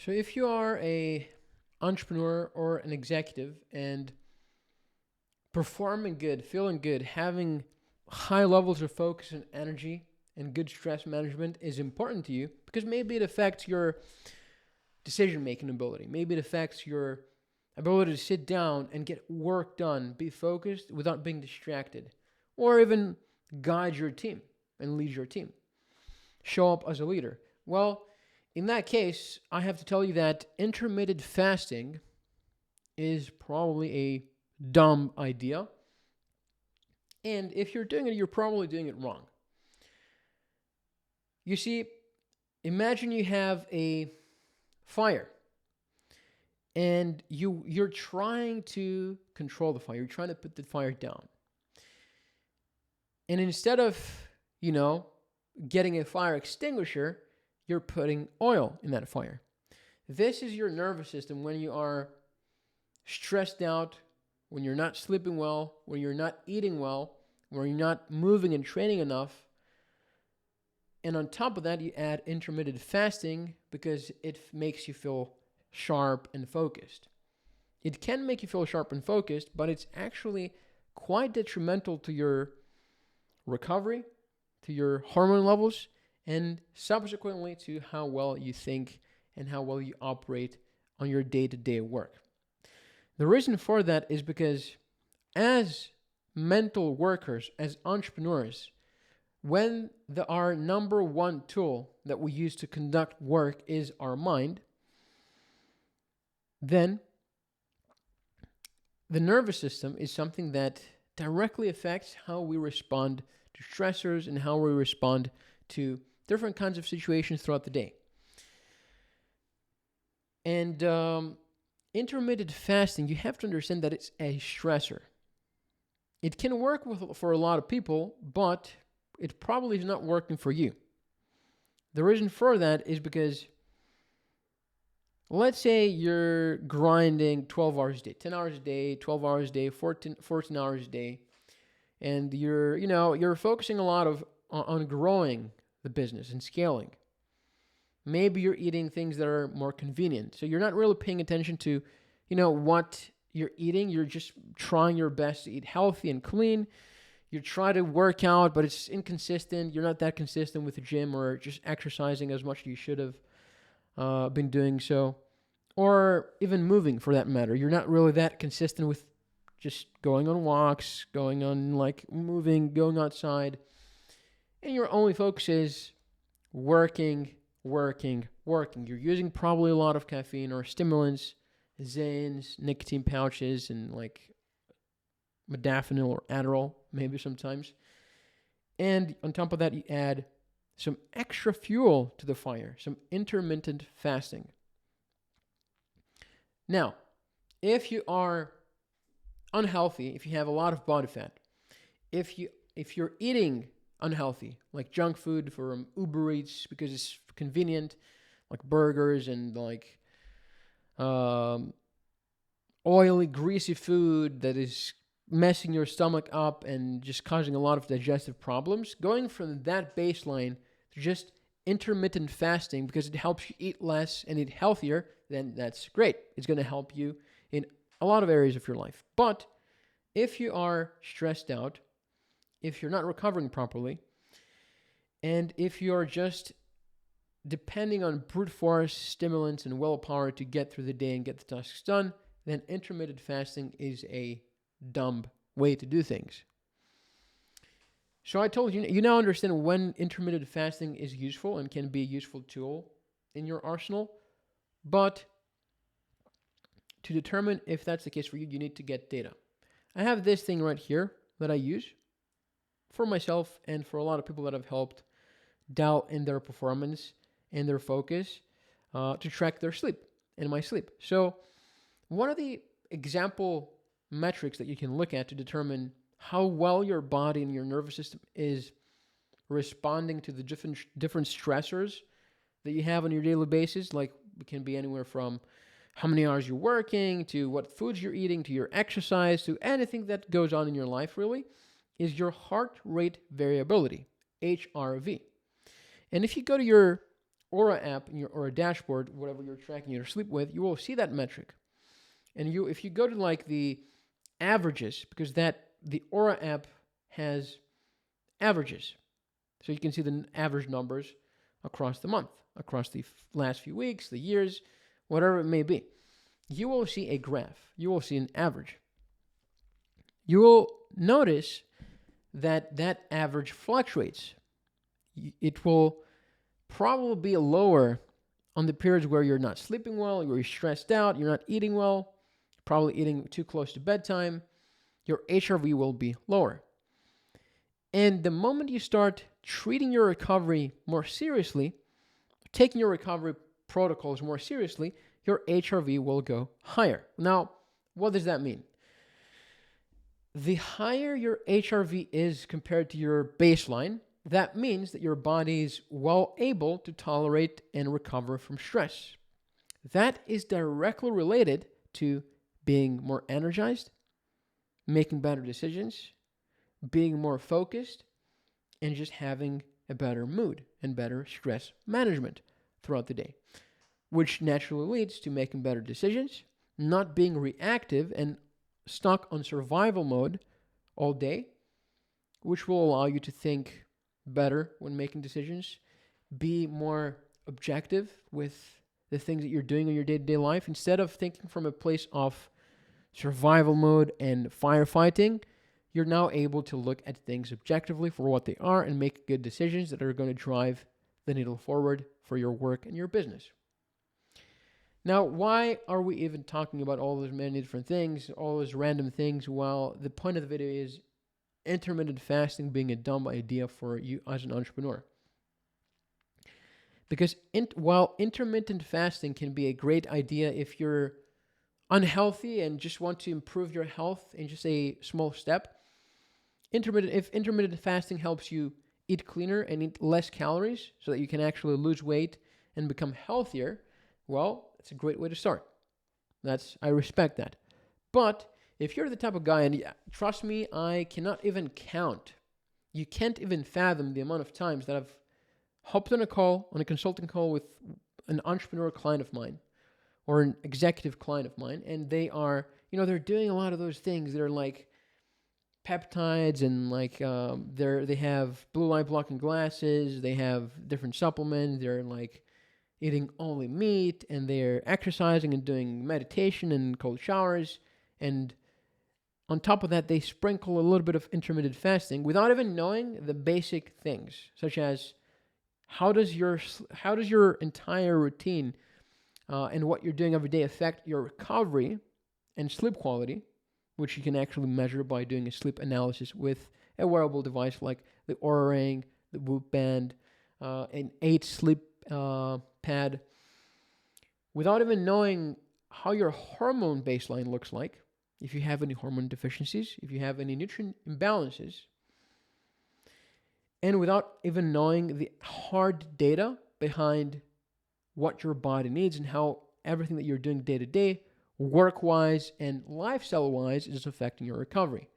So if you are a entrepreneur or an executive and performing good, feeling good, having high levels of focus and energy and good stress management is important to you because maybe it affects your decision making ability. Maybe it affects your ability to sit down and get work done, be focused without being distracted, or even guide your team and lead your team. Show up as a leader. Well, in that case, I have to tell you that intermittent fasting is probably a dumb idea. And if you're doing it, you're probably doing it wrong. You see, imagine you have a fire and you're trying to control the fire. You're trying to put the fire down. And instead of, you know, getting a fire extinguisher, you're putting oil in that fire. This is your nervous system when you are stressed out, when you're not sleeping well, when you're not eating well, when you're not moving and training enough. And on top of that, you add intermittent fasting because it makes you feel sharp and focused. It can make you feel sharp and focused, but it's actually quite detrimental to your recovery, to your hormone levels, and subsequently to how well you think and how well you operate on your day-to-day work. The reason for that is because as mental workers, as entrepreneurs, when our number one tool that we use to conduct work is our mind, then the nervous system is something that directly affects how we respond to stressors and how we respond to different kinds of situations throughout the day. And intermittent fasting, you have to understand that it's a stressor. It can work for a lot of people, but it probably is not working for you. The reason for that is because let's say you're grinding 12 hours a day, 10 hours a day, 12 hours a day, 14 hours a day, and you're focusing a lot on growing the business and scaling. Maybe you're eating things that are more convenient. So you're not really paying attention to, what you're eating. You're just trying your best to eat healthy and clean. You try to work out, but it's inconsistent. You're not that consistent with the gym or just exercising as much as you should have been doing so. Or even moving for that matter. You're not really that consistent with just going on walks, going on moving, going outside. And your only focus is working. You're using probably a lot of caffeine or stimulants, Zanes, nicotine pouches, and modafinil or Adderall, maybe sometimes. And on top of that, you add some extra fuel to the fire, some intermittent fasting. Now, if you are unhealthy, if you have a lot of body fat, if you're eating unhealthy, like junk food from Uber Eats because it's convenient, like burgers and oily, greasy food that is messing your stomach up and just causing a lot of digestive problems, going from that baseline to just intermittent fasting because it helps you eat less and eat healthier, then that's great. It's going to help you in a lot of areas of your life. But if you are stressed out, if you're not recovering properly, and if you're just depending on brute force stimulants and willpower to get through the day and get the tasks done, then intermittent fasting is a dumb way to do things. So I told you, you now understand when intermittent fasting is useful and can be a useful tool in your arsenal. But to determine if that's the case for you, you need to get data. I have this thing right here that I use for myself and for a lot of people that I've helped dial in their performance and their focus to track their sleep and my sleep. So one of the example metrics that you can look at to determine how well your body and your nervous system is responding to the different stressors that you have on your daily basis, like it can be anywhere from how many hours you're working, to what foods you're eating, to your exercise, to anything that goes on in your life really, is your heart rate variability, HRV. And if you go to your Aura app or a dashboard, whatever you're tracking your sleep with, you will see that metric. And if you go to like the averages, because the Aura app has averages, so you can see the average numbers across the month, across the last few weeks, the years, whatever it may be. You will see a graph. You will see an average. You will notice that average fluctuates. It will probably be lower on the periods where you're not sleeping well, you're stressed out, you're not eating well, probably eating too close to bedtime. Your HRV will be lower. And the moment you start treating your recovery more seriously, taking your recovery protocols more seriously, your HRV will go higher. Now, what does that mean? The higher your HRV is compared to your baseline, that means that your body is well able to tolerate and recover from stress. That is directly related to being more energized, making better decisions, being more focused, and just having a better mood and better stress management throughout the day, which naturally leads to making better decisions, not being reactive and stuck on survival mode all day, which will allow you to think better when making decisions, be more objective with the things that you're doing in your day-to-day life. Instead of thinking from a place of survival mode and firefighting, you're now able to look at things objectively for what they are and make good decisions that are going to drive the needle forward for your work and your business. Now, why are we even talking about all those many different things, all those random things? Well, the point of the video is intermittent fasting being a dumb idea for you as an entrepreneur. Because while intermittent fasting can be a great idea if you're unhealthy and just want to improve your health in just a small step, if intermittent fasting helps you eat cleaner and eat less calories so that you can actually lose weight and become healthier, well, it's a great way to start. I respect that. But if you're the type of guy, and trust me, I cannot even count. You can't even fathom the amount of times that I've hopped on a consulting call with an entrepreneur client of mine or an executive client of mine, and they are, they're doing a lot of those things. They're like peptides and like they have blue light blocking glasses. They have different supplements. They're like eating only meat, and they're exercising and doing meditation and cold showers. And on top of that, they sprinkle a little bit of intermittent fasting without even knowing the basic things, such as how does your entire routine and what you're doing every day affect your recovery and sleep quality, which you can actually measure by doing a sleep analysis with a wearable device like the Oura Ring, the Whoop Band, an 8 sleep pad, without even knowing how your hormone baseline looks like, if you have any hormone deficiencies, if you have any nutrient imbalances, and without even knowing the hard data behind what your body needs and how everything that you're doing day to day, work-wise and lifestyle-wise, is affecting your recovery.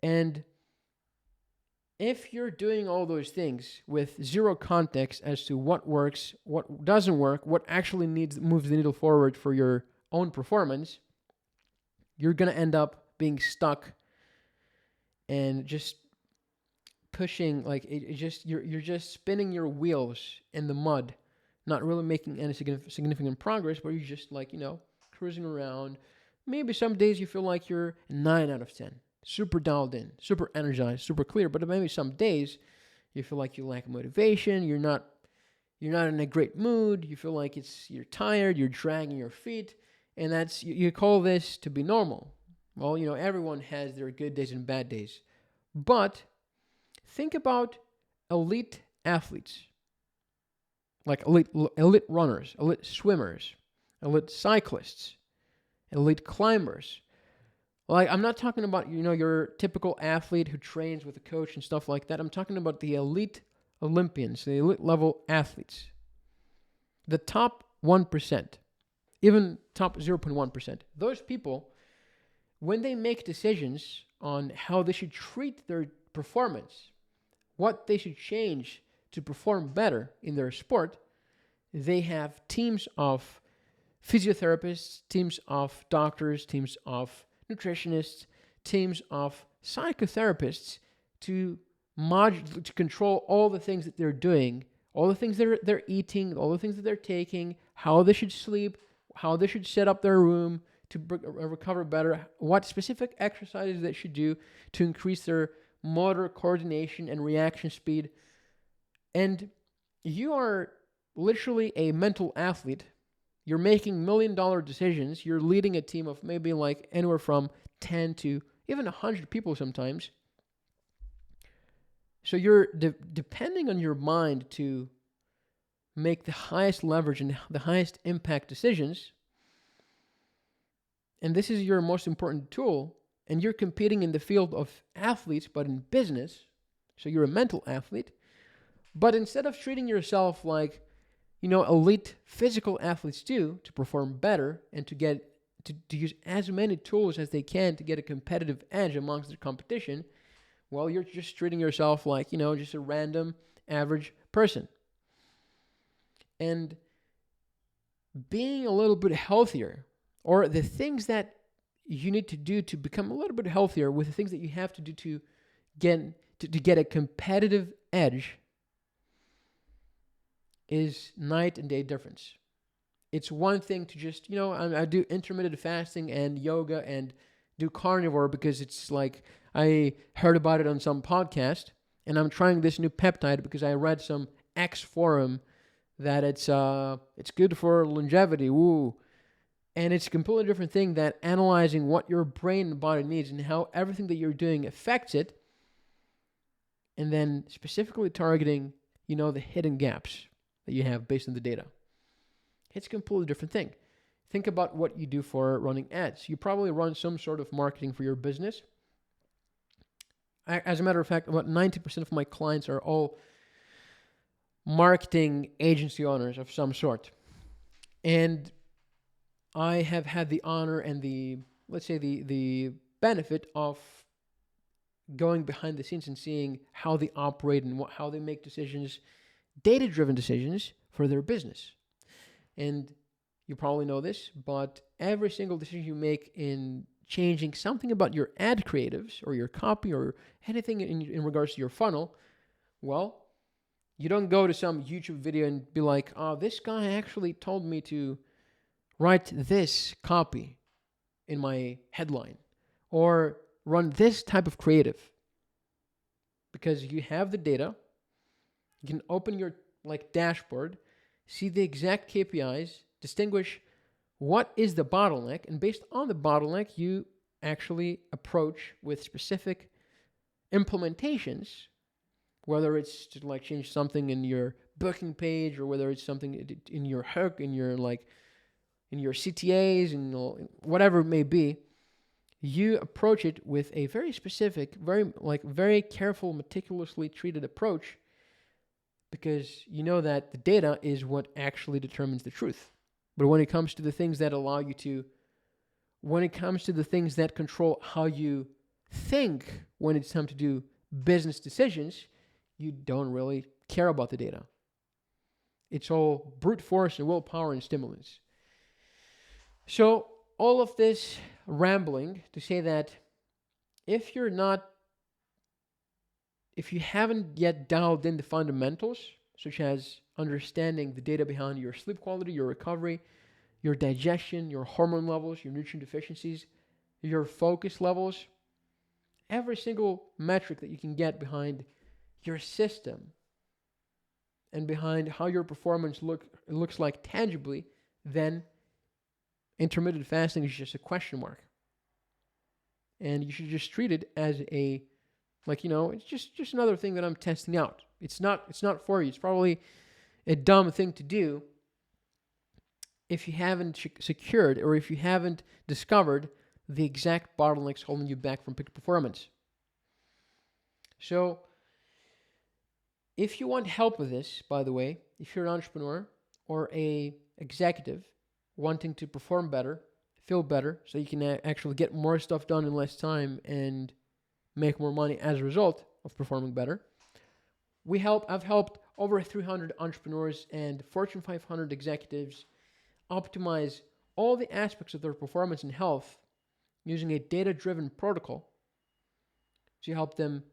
And if you're doing all those things with zero context as to what works, what doesn't work, what actually moves the needle forward for your own performance, you're going to end up being stuck and just pushing, like you're just spinning your wheels in the mud, not really making any significant progress, but you're just like, cruising around. Maybe some days you feel like you're 9 out of 10. Super dialed in, super energized, super clear. But maybe some days you feel like you lack motivation. You're not in a great mood. You feel like you're tired. You're dragging your feet, and that's you call this to be normal. Well, everyone has their good days and bad days, but think about elite athletes, like elite runners, elite swimmers, elite cyclists, elite climbers. Like, I'm not talking about, your typical athlete who trains with a coach and stuff like that. I'm talking about the elite Olympians, the elite level athletes. The top 1%, even top 0.1%. Those people, when they make decisions on how they should treat their performance, what they should change to perform better in their sport, they have teams of physiotherapists, teams of doctors, teams of nutritionists, teams of psychotherapists to to control all the things that they're doing, all the things that they're eating, all the things that they're taking, how they should sleep, how they should set up their room to recover better, what specific exercises they should do to increase their motor coordination and reaction speed. And you are literally a mental athlete. You're making $1 million decisions. You're leading a team of maybe like anywhere from 10 to even 100 people sometimes. So you're depending on your mind to make the highest leverage and the highest impact decisions. And this is your most important tool. And you're competing in the field of athletes, but in business. So you're a mental athlete. But instead of treating yourself like, elite physical athletes do to perform better and to get to use as many tools as they can to get a competitive edge amongst their competition, well, you're just treating yourself like, just a random average person. And being a little bit healthier, or the things that you need to do to become a little bit healthier with the things that you have to do to get a competitive edge, is night and day difference. It's one thing to just, I do intermittent fasting and yoga and do carnivore because it's like I heard about it on some podcast, and I'm trying this new peptide because I read some X forum that it's good for longevity. Woo. And it's a completely different thing that analyzing what your brain and body needs and how everything that you're doing affects it, and then specifically targeting, the hidden gaps that you have based on the data. It's a completely different thing. Think about what you do for running ads. You probably run some sort of marketing for your business. As a matter of fact, about 90% of my clients are all marketing agency owners of some sort. And I have had the honor and the benefit of going behind the scenes and seeing how they operate and how they make decisions, data-driven decisions for their business. And you probably know this, but every single decision you make in changing something about your ad creatives or your copy or anything in regards to your funnel, well, you don't go to some YouTube video and be like, oh, this guy actually told me to write this copy in my headline or run this type of creative. Because you have the data, you can open your dashboard, see the exact KPIs, distinguish what is the bottleneck, and based on the bottleneck, you actually approach with specific implementations, whether it's to change something in your booking page or whether it's something in your hook, in your CTAs, and whatever it may be. You approach it with a very specific, very careful, meticulously treated approach, because you know that the data is what actually determines the truth. But when it comes to the things that allow you to, when it comes to the things that control how you think when it's time to do business decisions, you don't really care about the data. It's all brute force and willpower and stimulants. So all of this rambling to say that if you haven't yet dialed in the fundamentals, such as understanding the data behind your sleep quality, your recovery, your digestion, your hormone levels, your nutrient deficiencies, your focus levels, every single metric that you can get behind your system and behind how your performance looks like tangibly, then intermittent fasting is just a question mark. And you should just treat it as it's just another thing that I'm testing out. It's not for you. It's probably a dumb thing to do if you haven't secured or if you haven't discovered the exact bottlenecks holding you back from peak performance. So if you want help with this, by the way, if you're an entrepreneur or a executive wanting to perform better, feel better, so you can actually get more stuff done in less time and make more money as a result of performing better, I've helped over 300 entrepreneurs and Fortune 500 executives optimize all the aspects of their performance and health using a data-driven protocol to help them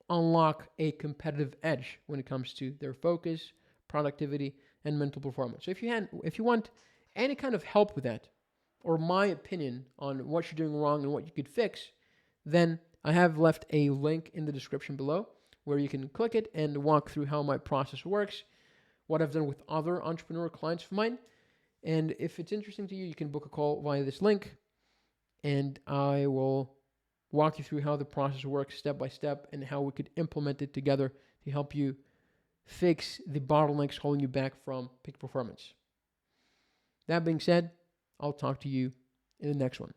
unlock a competitive edge when it comes to their focus, productivity, and mental performance. So if you want any kind of help with that, or my opinion on what you're doing wrong and what you could fix, then I have left a link in the description below where you can click it and walk through how my process works, what I've done with other entrepreneur clients of mine. And if it's interesting to you, you can book a call via this link, and I will walk you through how the process works step by step and how we could implement it together to help you fix the bottlenecks holding you back from peak performance. That being said, I'll talk to you in the next one.